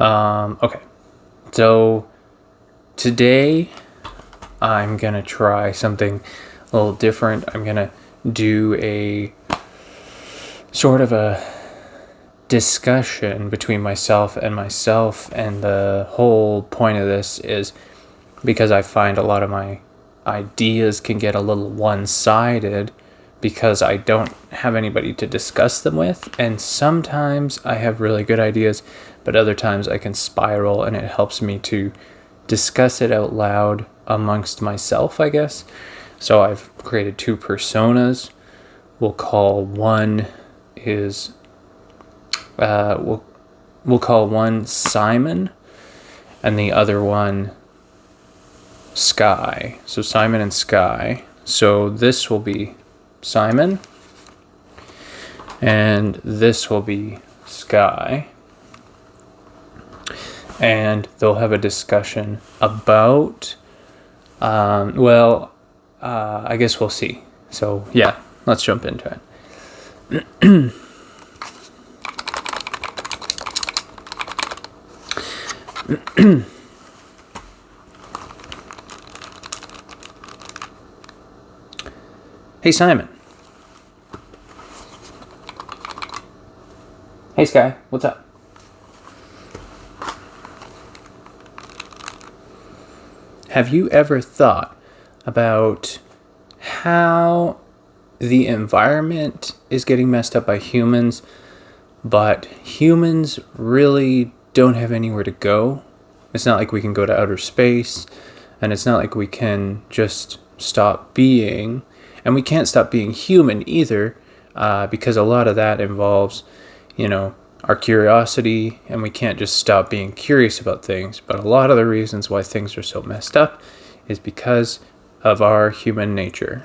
Okay. So today I'm gonna try something a little different. I'm gonna do a sort of a discussion between myself, and the whole point of this is because I find a lot of my ideas can get a little one-sided because I don't have anybody to discuss them with, and sometimes I have really good ideas, but other times I can spiral, and it helps me to discuss it out loud amongst myself, I guess. So I've created two personas. We'll call one is we'll call one Simon and the other one Sky. So Simon and Sky. So this will be Simon and this will be Sky. And they'll have a discussion about I guess we'll see. So yeah, let's jump into it. Hey Simon. Hey Sky, what's up? Have you ever thought about how the environment is getting messed up by humans, but humans really don't have anywhere to go? It's not like we can go to outer space, and it's not like we can just stop being, and we can't stop being human either, because a lot of that involves, our curiosity, and we can't just stop being curious about things. But a lot of the reasons why things are so messed up is because of our human nature.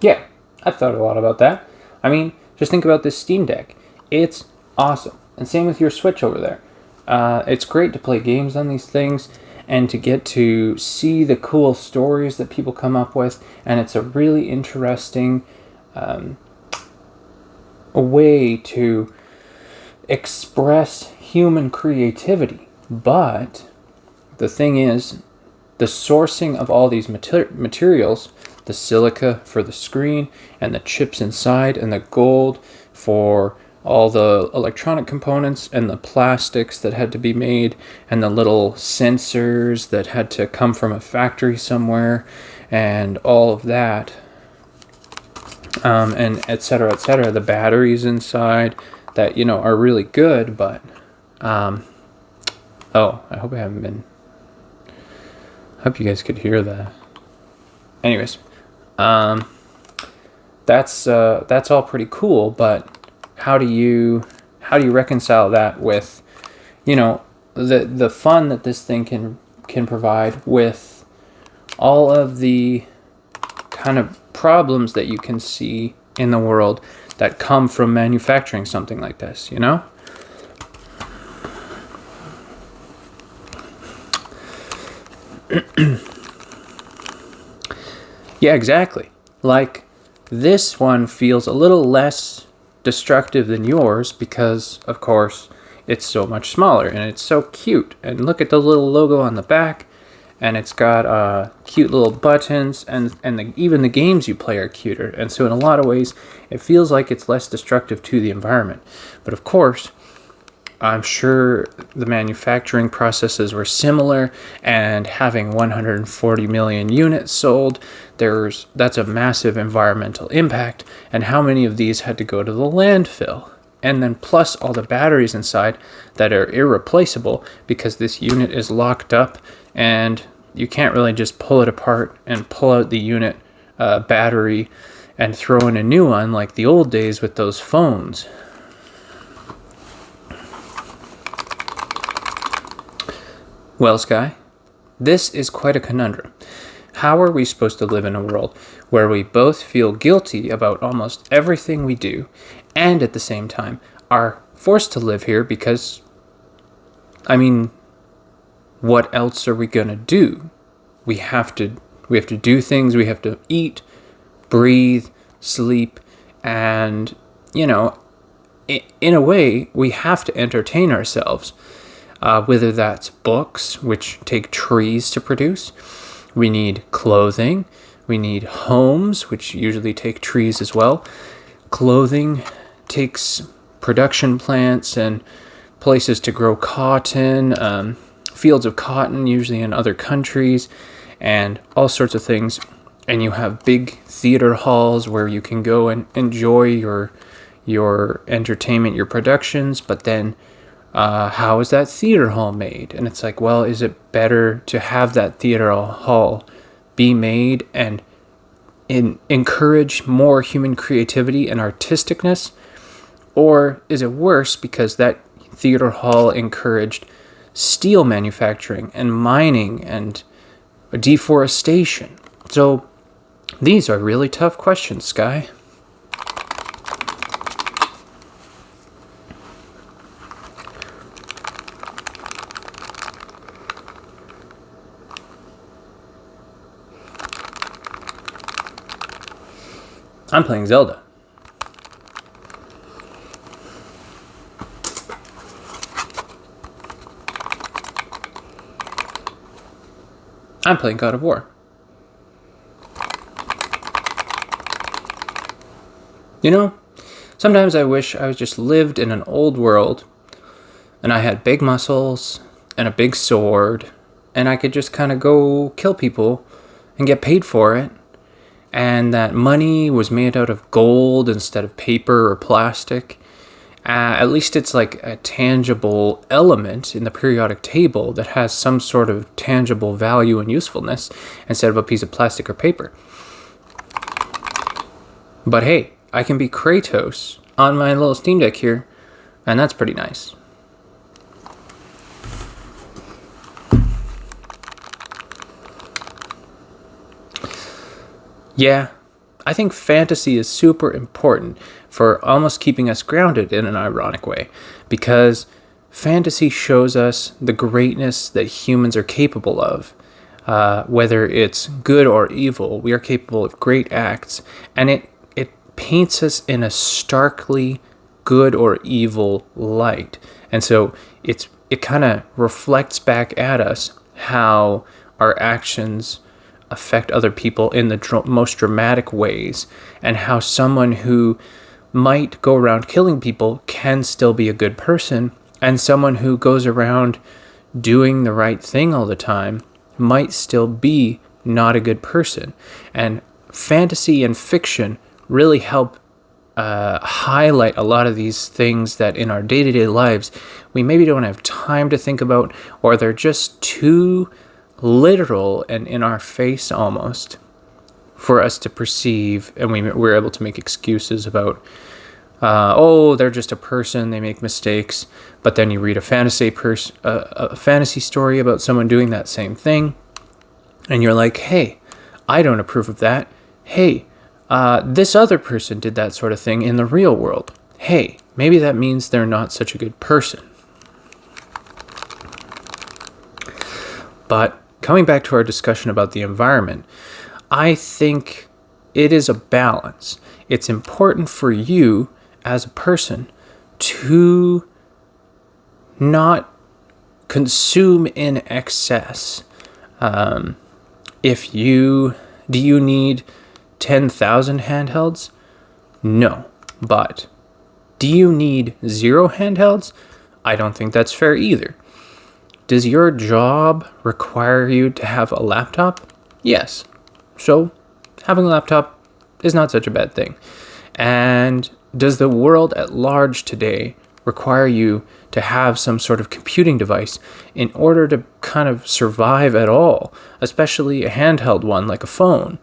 Yeah, I've thought a lot about that. I mean, just think about this Steam Deck. It's awesome. And same with your Switch over there. It's great to play games on these things and to get to see the cool stories that people come up with. And it's a really interesting way to express human creativity. But the thing is, the sourcing of all these materials, the silica for the screen and the chips inside and the gold for all the electronic components and the plastics that had to be made and the little sensors that had to come from a factory somewhere and all of that, and et cetera, the batteries inside that, are really good, but I hope you guys could hear that. Anyways, that's all pretty cool, but how do you reconcile that with, the fun that this thing can provide with all of the kind of problems that you can see in the world that come from manufacturing something like this, Yeah, exactly. Like, this one feels a little less destructive than yours because, of course, it's so much smaller and it's so cute. And look at the little logo on the back, and it's got cute little buttons, and even the games you play are cuter. And so in a lot of ways, it feels like it's less destructive to the environment. But of course, I'm sure the manufacturing processes were similar, and having 140 million units sold, that's a massive environmental impact. And how many of these had to go to the landfill? And then plus all the batteries inside that are irreplaceable because this unit is locked up and you can't really just pull it apart and pull out the unit battery and throw in a new one like the old days with those phones. Well, Sky, this is quite a conundrum. How are we supposed to live in a world where we both feel guilty about almost everything we do and at the same time are forced to live here because, what else are we going to do? We have to do things, we have to eat, breathe, sleep, and, in a way, we have to entertain ourselves. Whether that's books, which take trees to produce. We need clothing. We need homes, which usually take trees as well. Clothing takes production plants and places to grow cotton, fields of cotton, usually in other countries, and all sorts of things. And you have big theater halls where you can go and enjoy your entertainment, your productions, but then how is that theater hall made? And it's like, well, is it better to have that theater hall be made and encourage more human creativity and artisticness? Or is it worse because that theater hall encouraged steel manufacturing and mining and deforestation? So these are really tough questions, Sky. I'm playing Zelda. I'm playing God of War. Sometimes I wish I was just lived in an old world and I had big muscles and a big sword and I could just kind of go kill people and get paid for it. And that money was made out of gold instead of paper or plastic. At least it's like a tangible element in the periodic table that has some sort of tangible value and usefulness instead of a piece of plastic or paper. But hey, I can be Kratos on my little Steam Deck here, and that's pretty nice. Yeah, I think fantasy is super important for almost keeping us grounded in an ironic way, because fantasy shows us the greatness that humans are capable of. Whether it's good or evil, we are capable of great acts, and it paints us in a starkly good or evil light. And so it kind of reflects back at us how our actions affect other people in the most dramatic ways, and how someone who might go around killing people can still be a good person, and someone who goes around doing the right thing all the time might still be not a good person. And fantasy and fiction really help highlight a lot of these things that in our day-to-day lives we maybe don't have time to think about, or they're just too literal and in our face almost for us to perceive, and we're able to make excuses about they're just a person, they make mistakes. But then you read a fantasy story about someone doing that same thing, and you're like, hey, I don't approve of that. Hey, this other person did that sort of thing in the real world. Hey, maybe that means they're not such a good person. But coming back to our discussion about the environment, I think it is a balance. It's important for you as a person to not consume in excess. Do you need 10,000 handhelds? No. But do you need 0 handhelds? I don't think that's fair either. Does your job require you to have a laptop? Yes. So having a laptop is not such a bad thing. And does the world at large today require you to have some sort of computing device in order to kind of survive at all, especially a handheld one like a phone?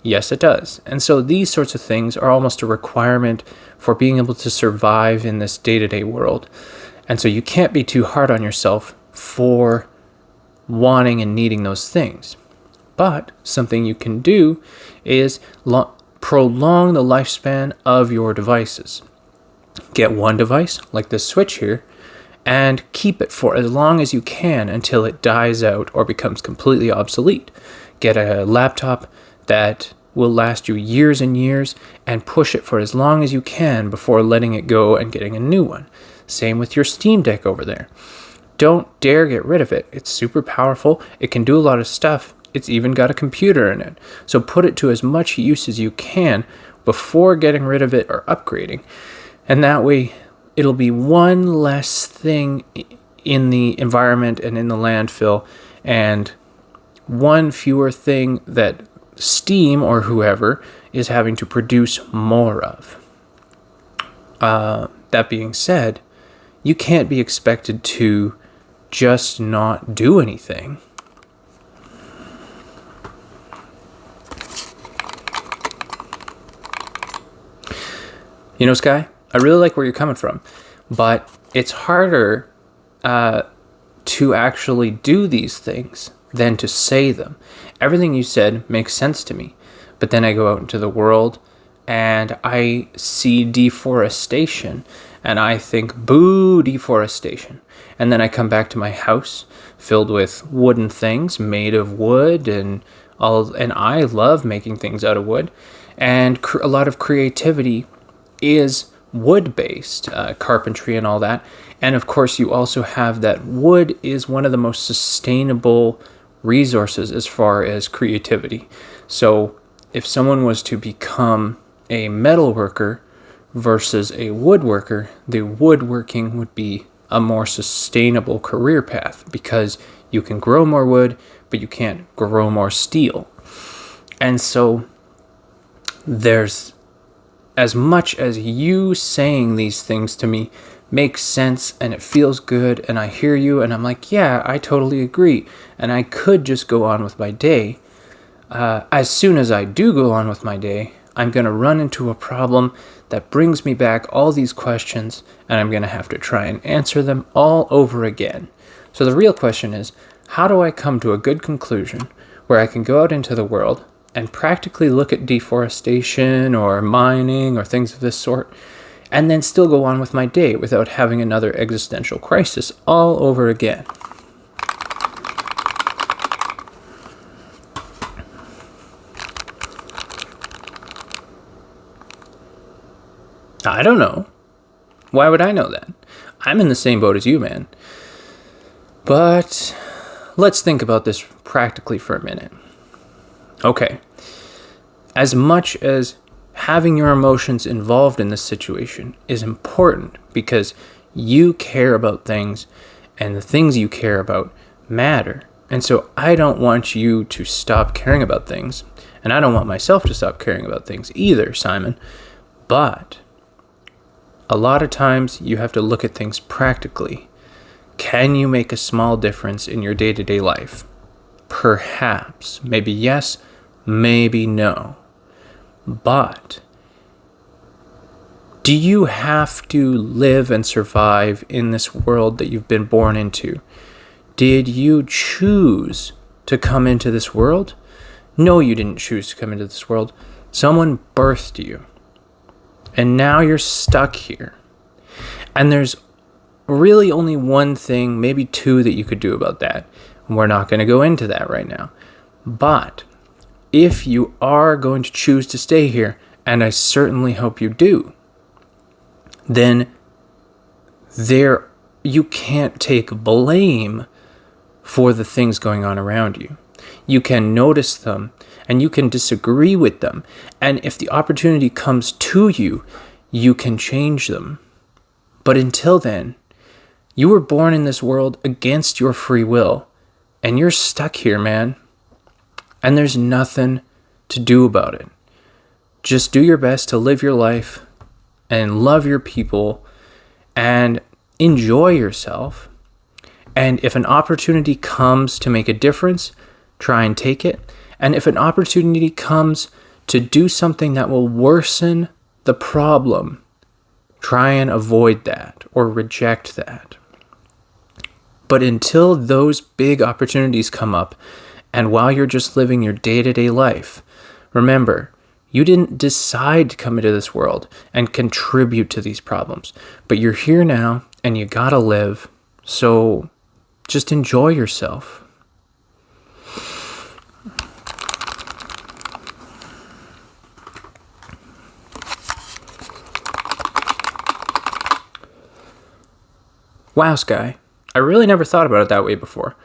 Yes, it does. And so these sorts of things are almost a requirement for being able to survive in this day-to-day world. And so you can't be too hard on yourself for wanting and needing those things. But something you can do is prolong the lifespan of your devices. Get one device, like this Switch here, and keep it for as long as you can until it dies out or becomes completely obsolete. Get a laptop that will last you years and years, and push it for as long as you can before letting it go and getting a new one. Same with your Steam Deck over there. Don't dare get rid of it. It's super powerful. It can do a lot of stuff. It's even got a computer in it. So put it to as much use as you can before getting rid of it or upgrading. And that way, it'll be one less thing in the environment and in the landfill, and one fewer thing that Steam or whoever is having to produce more of. That being said, you can't be expected to just not do anything. You know, Sky, I really like where you're coming from, but it's harder to actually do these things than to say them. Everything you said makes sense to me, but then I go out into the world and I see deforestation and I think, boo, deforestation. And then I come back to my house filled with wooden things made of wood and I love making things out of wood. And a lot of creativity is wood-based, carpentry and all that. And of course, you also have that wood is one of the most sustainable resources as far as creativity. So if someone was to become a metal worker versus a woodworker, the woodworking would be a more sustainable career path because you can grow more wood, but you can't grow more steel. And so there's, as much as you saying these things to me makes sense and it feels good and I hear you and I'm like, yeah, I totally agree. And I could just go on with my day. As soon as I do go on with my day, I'm going to run into a problem that brings me back all these questions and I'm going to have to try and answer them all over again. So the real question is, how do I come to a good conclusion where I can go out into the world and practically look at deforestation or mining or things of this sort, and then still go on with my day without having another existential crisis all over again? I don't know. Why would I know that? I'm in the same boat as you, man. But let's think about this practically for a minute. Okay. As much as having your emotions involved in this situation is important because you care about things and the things you care about matter. And so I don't want you to stop caring about things, and I don't want myself to stop caring about things either, Simon. But a lot of times you have to look at things practically. Can you make a small difference in your day-to-day life? Perhaps. Maybe yes, maybe no. But do you have to live and survive in this world that you've been born into? Did you choose to come into this world? No, you didn't choose to come into this world. Someone birthed you. And now you're stuck here. And there's really only one thing, maybe two, that you could do about that. We're not going to go into that right now. But if you are going to choose to stay here, and I certainly hope you do, then you can't take blame for the things going on around you. You can notice them and you can disagree with them. And if the opportunity comes to you, you can change them. But until then, you were born in this world against your free will, and you're stuck here, man. And there's nothing to do about it. Just do your best to live your life and love your people and enjoy yourself. And if an opportunity comes to make a difference, try and take it. And if an opportunity comes to do something that will worsen the problem, try and avoid that or reject that. But until those big opportunities come up, and while you're just living your day-to-day life, remember, you didn't decide to come into this world and contribute to these problems. But you're here now, and you gotta live. So just enjoy yourself. Wow, Sky, I really never thought about it that way before.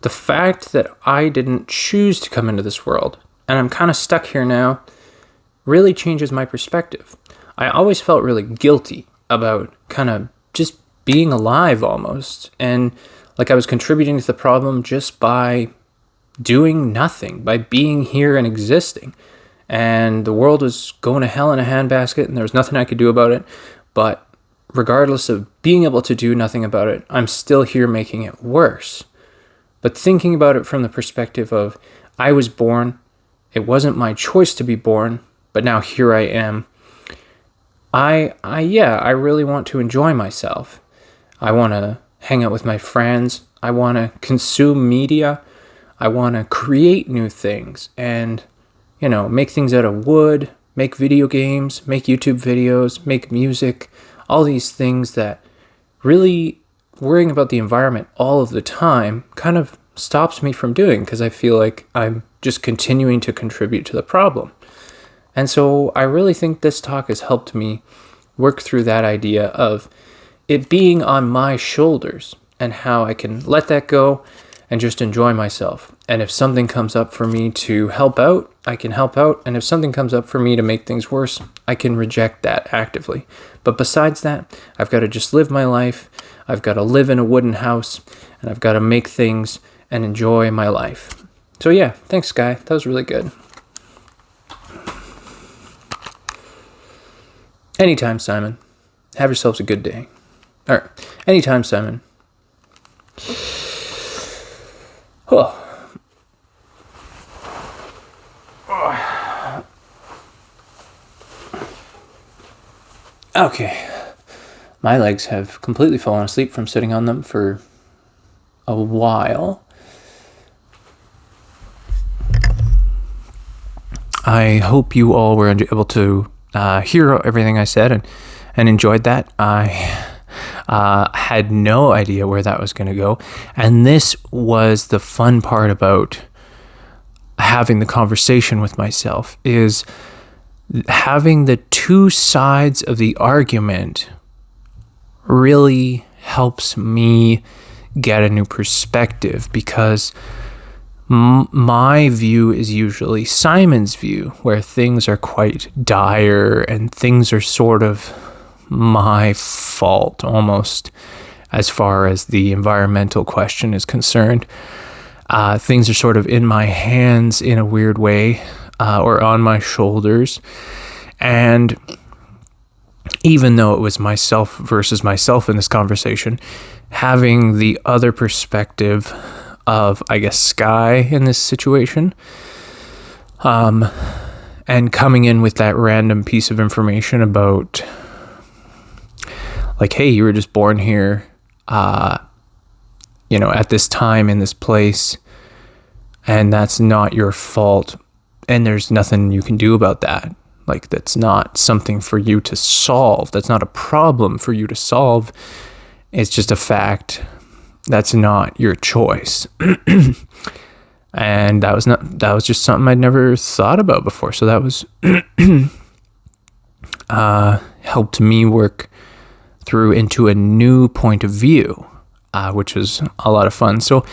The fact that I didn't choose to come into this world, and I'm kind of stuck here now, really changes my perspective. I always felt really guilty about kind of just being alive almost, and like I was contributing to the problem just by doing nothing, by being here and existing. And the world was going to hell in a handbasket, and there was nothing I could do about it. But regardless of being able to do nothing about it, I'm still here making it worse. But thinking about it from the perspective of, I was born, it wasn't my choice to be born, but now here I am. I really want to enjoy myself. I want to hang out with my friends. I want to consume media. I want to create new things and, make things out of wood, make video games, make YouTube videos, make music, all these things that really worrying about the environment all of the time kind of stops me from doing, because I feel like I'm just continuing to contribute to the problem. And so I really think this talk has helped me work through that idea of it being on my shoulders and how I can let that go and just enjoy myself. And if something comes up for me to help out, I can help out. And if something comes up for me to make things worse, I can reject that actively. But besides that, I've got to just live my life. I've got to live in a wooden house, and I've got to make things and enjoy my life. So yeah, thanks, Sky. That was really good. Anytime, Simon. Have yourselves a good day. All right. Anytime, Simon. Oh. Okay. My legs have completely fallen asleep from sitting on them for a while. I hope you all were able to hear everything I said and enjoyed that. I had no idea where that was going to go. And this was the fun part about having the conversation with myself, is having the two sides of the argument really helps me get a new perspective, because my view is usually Simon's view, where things are quite dire and things are sort of my fault almost as far as the environmental question is concerned. Things are sort of in my hands in a weird way, or on my shoulders. And even though it was myself versus myself in this conversation, having the other perspective of, I guess, Sky in this situation, and coming in with that random piece of information about, like, hey, you were just born here, at this time in this place, and that's not your fault, and there's nothing you can do about that. Like, that's not something for you to solve. That's not a problem for you to solve. It's just a fact. That's not your choice. And that was just something I'd never thought about before. So that was helped me work through into a new point of view, which was a lot of fun. So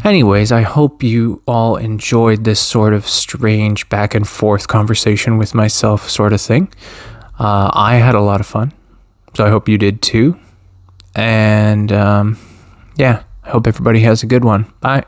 anyways, I hope you all enjoyed this sort of strange back and forth conversation with myself sort of thing. I had a lot of fun, so I hope you did too. And I hope everybody has a good one. Bye.